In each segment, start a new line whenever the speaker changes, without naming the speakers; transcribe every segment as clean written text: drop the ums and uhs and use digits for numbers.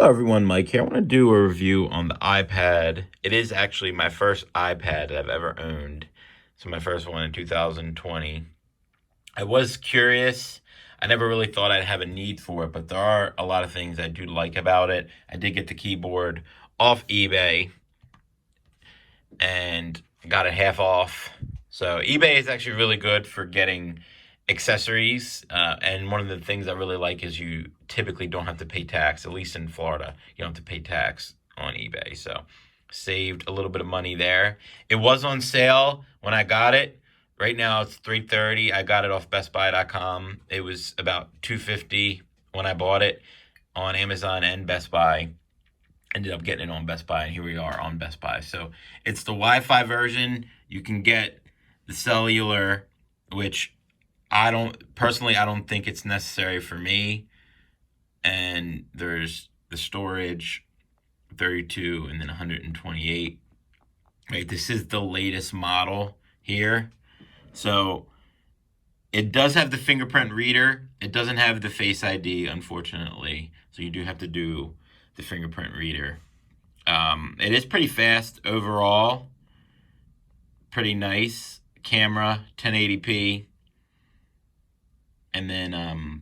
Hello everyone, Mike here. I want to do a review on the iPad. It is actually my first iPad that I've ever owned. So my first one in 2020. I was curious. I never really thought I'd have a need for it, but there are a lot of things I do like about it. I did get the keyboard off eBay and got it half off. So eBay is actually really good for getting accessories, and one of the things I really like is you typically don't have to pay tax. At least in Florida, you don't have to pay tax on eBay, so saved a little bit of money there. It was on sale when I got it. Right now it's $330. I got it off bestbuy.com. It was about $250 when I bought it on Amazon and Best Buy. Ended up getting it on Best Buy, and here we are on Best Buy. So it's the Wi-Fi version. You can get the cellular, which I don't think it's necessary for me. And there's the storage, 32 and then 128. Right, this is the latest model here. So it does have the fingerprint reader. It doesn't have the Face ID, unfortunately. So you do have to do the fingerprint reader. It is pretty fast overall. Pretty nice. Camera, 1080p. And then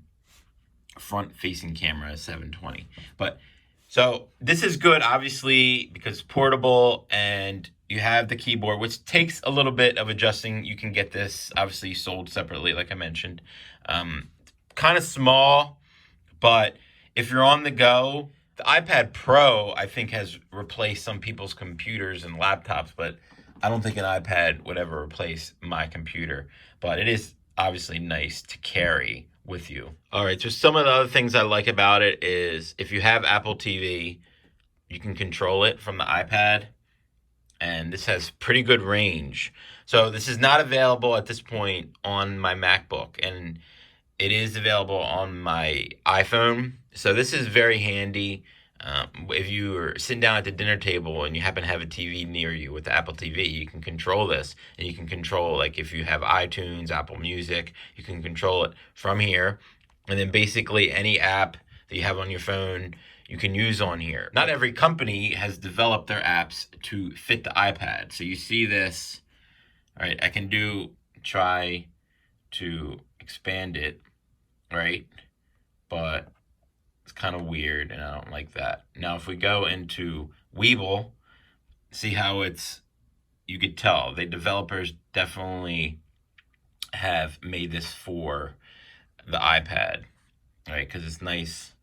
front-facing camera, 720. But so this is good, obviously, because it's portable and you have the keyboard, which takes a little bit of adjusting. You can get this obviously sold separately, like I mentioned. Kind of small, but if you're on the go, the iPad Pro, I think, has replaced some people's computers and laptops, but I don't think an iPad would ever replace my computer. But it is obviously nice to carry with you. All right, so some of the other things I like about it is if you have Apple TV, you can control it from the iPad, and this has pretty good range. So this is not available at this point on my MacBook, and it is available on my iPhone. So this is very handy. If you are sitting down at the dinner table and you happen to have a TV near you with the Apple TV, you can control this. And you can control, like if you have iTunes, Apple Music, you can control it from here. And then basically any app that you have on your phone, you can use on here. Not every company has developed their apps to fit the iPad. So you see this, all right, I can try to expand it, right? But it's kind of weird, and I don't like that. Now, if we go into Weeble, see how you could tell the developers definitely have made this for the iPad, right? Because it's nice,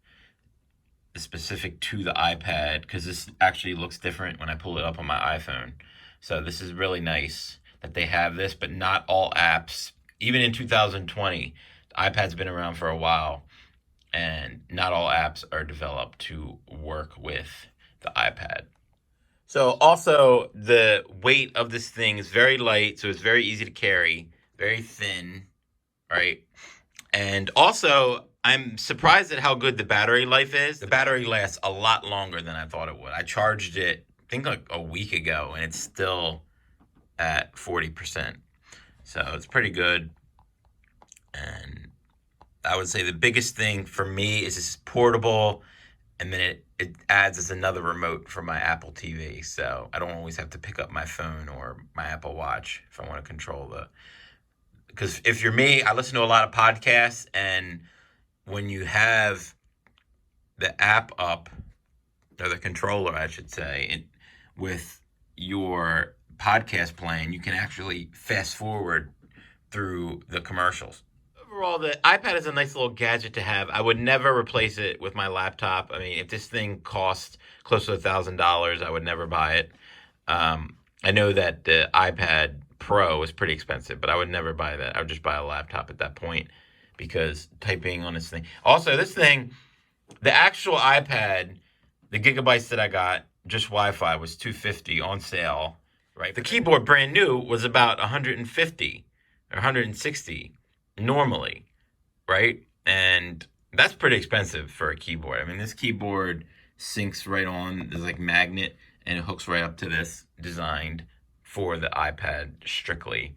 specific to the iPad, because this actually looks different when I pull it up on my iPhone. So this is really nice that they have this, but not all apps, even in 2020, the iPad's been around for a while, and not all apps are developed to work with the iPad. So also the weight of this thing is very light, so it's very easy to carry, very thin, right? And also I'm surprised at how good the battery life is. The battery lasts a lot longer than I thought it would. I charged it, I think like a week ago, and it's still at 40%. So it's pretty good. And I would say the biggest thing for me is it's portable, and then it adds as another remote for my Apple TV. So I don't always have to pick up my phone or my Apple Watch if I want to control because if you're me, I listen to a lot of podcasts, and when you have the app up, or the controller, I should say, with your podcast playing, you can actually fast forward through the commercials. Overall, the iPad is a nice little gadget to have. I would never replace it with my laptop. I mean, if this thing costs close to $1,000, I would never buy it. I know that the iPad Pro is pretty expensive, but I would never buy that. I would just buy a laptop at that point, because typing on this thing. Also, this thing, the actual iPad, the gigabytes that I got, just Wi-Fi, was $250 on sale, right? The keyboard, brand new, was about $150 or $160 normally, right? And that's pretty expensive for a keyboard. I mean, this keyboard syncs right on. There's like magnet, and it hooks right up to this, designed for the iPad strictly.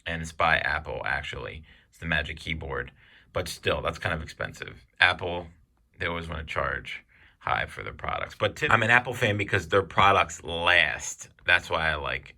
And it's by Apple, actually. It's the Magic Keyboard. But still, that's kind of expensive. Apple, they always want to charge high for their products. But I'm an Apple fan because their products last. That's why I like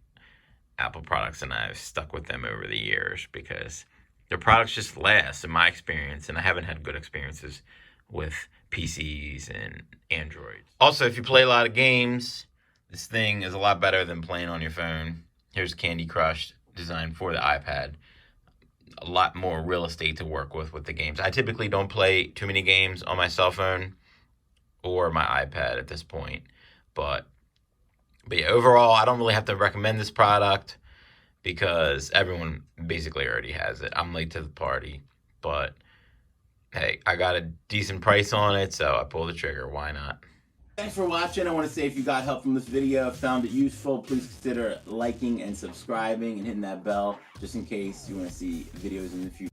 Apple products, and I've stuck with them over the years because their products just last in my experience, and I haven't had good experiences with PCs and Androids. Also, if you play a lot of games, this thing is a lot better than playing on your phone. Here's Candy Crush, designed for the iPad. A lot more real estate to work with the games. I typically don't play too many games on my cell phone or my iPad at this point. But yeah, overall, I don't really have to recommend this product because everyone basically already has it. I'm late to the party, but hey, I got a decent price on it, so I pulled the trigger. Why not?
Thanks for watching. I want to say if you got help from this video, found it useful, please consider liking and subscribing and hitting that bell just in case you want to see videos in the future.